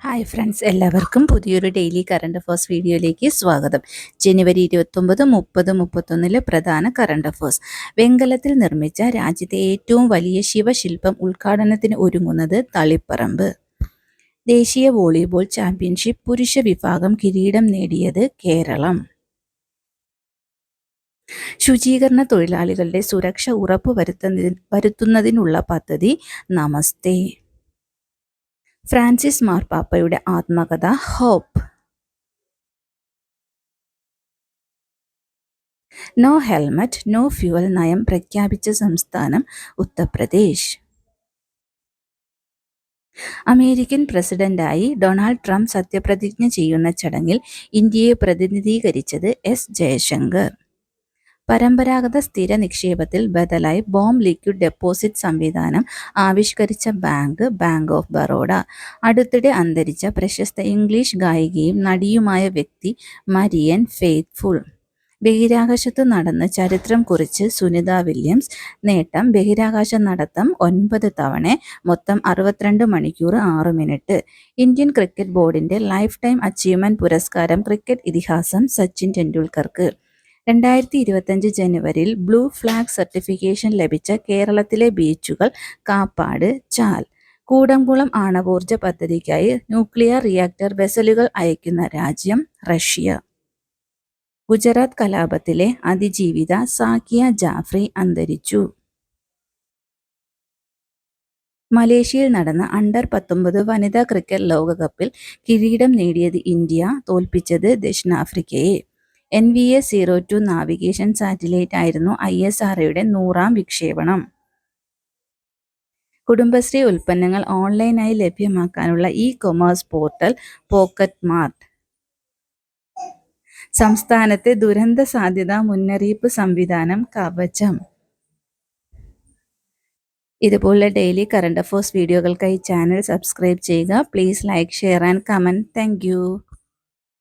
Hi friends, എല്ലാവർക്കും പുതിയൊരു daily current affairs വീഡിയോയിലേക്ക് സ്വാഗതം. ജനുവരി 29, 30, 31 പ്രധാന കറണ്ട് അഫേഴ്സ്. വെങ്കലത്തിൽ നിർമ്മിച്ച രാജ്യത്തെ ഏറ്റവും വലിയ ശിവശില്പം ഉദ്ഘാടനത്തിന് ഒരുങ്ങുന്നത് തളിപ്പറമ്പ്. ദേശീയ വോളിബോൾ ചാമ്പ്യൻഷിപ്പ് പുരുഷ വിഭാഗം കിരീടം നേടിയത് കേരളം. ശുചീകരണ തൊഴിലാളികളുടെ സുരക്ഷ ഉറപ്പുവരുത്തുന്നതിനുള്ള പദ്ധതി നമസ്തേ. ഫ്രാൻസിസ് മാർപ്പാപ്പയുടെ ആത്മകഥ Hope. No helmet no fuel നയം പ്രഖ്യാപിച്ച സംസ്ഥാനം ഉത്തർപ്രദേശ്. അമേരിക്കൻ പ്രസിഡന്റായി ഡൊണാൾഡ് ട്രംപ് സത്യപ്രതിജ്ഞ ചെയ്യുന്ന ചടങ്ങിൽ ഇന്ത്യയെ പ്രതിനിധീകരിച്ചത് എസ് ജയശങ്കർ. പരമ്പരാഗത സ്ഥിര നിക്ഷേപത്തിൽ ബദലായി ബോംബ് ലിക്വിഡ് ഡെപ്പോസിറ്റ് സംവിധാനം ആവിഷ്കരിച്ച ബാങ്ക് ഓഫ് ബറോഡ. അടുത്തിടെ അന്തരിച്ച പ്രശസ്ത ഇംഗ്ലീഷ് ഗായികയും നടിയുമായ വ്യക്തി മരിയൻ ഫെയ്ത്ത്ഫുൾ. ബഹിരാകാശത്ത് നടന്ന് ചരിത്രം കുറിച്ച് സുനിത വില്യംസ്. നേട്ടം: ബഹിരാകാശ നടത്തം 9 തവണ, മൊത്തം 62 മണിക്കൂർ 6 മിനിറ്റ്. ഇന്ത്യൻ ക്രിക്കറ്റ് ബോർഡിന്റെ ലൈഫ് ടൈം അച്ചീവ്മെന്റ് പുരസ്കാരം ക്രിക്കറ്റ് ഇതിഹാസം സച്ചിൻ ടെണ്ടുൽക്കർക്ക്. 2025 ജനുവരിയിൽ ബ്ലൂ ഫ്ലാഗ് സർട്ടിഫിക്കേഷൻ ലഭിച്ച കേരളത്തിലെ ബീച്ചുകൾ കാപ്പാട്, ചാൽ. കൂടംകുളം ആണവോർജ പദ്ധതിക്കായി ന്യൂക്ലിയർ റിയാക്ടർ വെസലുകൾ അയക്കുന്ന രാജ്യം റഷ്യ. ഗുജറാത്ത് കലാപത്തിലെ അതിജീവിത സാക്കിയ ജാഫ്രി അന്തരിച്ചു. മലേഷ്യയിൽ നടന്ന അണ്ടർ 19 വനിതാ ക്രിക്കറ്റ് ലോകകപ്പിൽ കിരീടം നേടിയത് ഇന്ത്യ, തോൽപ്പിച്ചത് ദക്ഷിണാഫ്രിക്കയെ. NVA-02 നാവിഗേഷൻ സാറ്റലൈറ്റ് ആയിരുന്നു ISROയുടെ 100ാം വിക്ഷേപണം. കുടുംബശ്രീ ഉൽപ്പന്നങ്ങൾ ഓൺലൈനായി ലഭ്യമാക്കാനുള്ള ഇ-കൊമേഴ്സ് പോർട്ടൽ പോക്കറ്റ് മാർട്ട്. സംസ്ഥാനത്തെ ദുരന്ത സാധ്യതാ മുന്നറിയിപ്പ് സംവിധാനം കവചം. ഇതുപോലെ ഡെയിലി കറണ്ട് അഫേഴ്സ് വീഡിയോകൾക്കായി ചാനൽ സബ്സ്ക്രൈബ് ചെയ്യുക. Please like, share and comment. Thank U.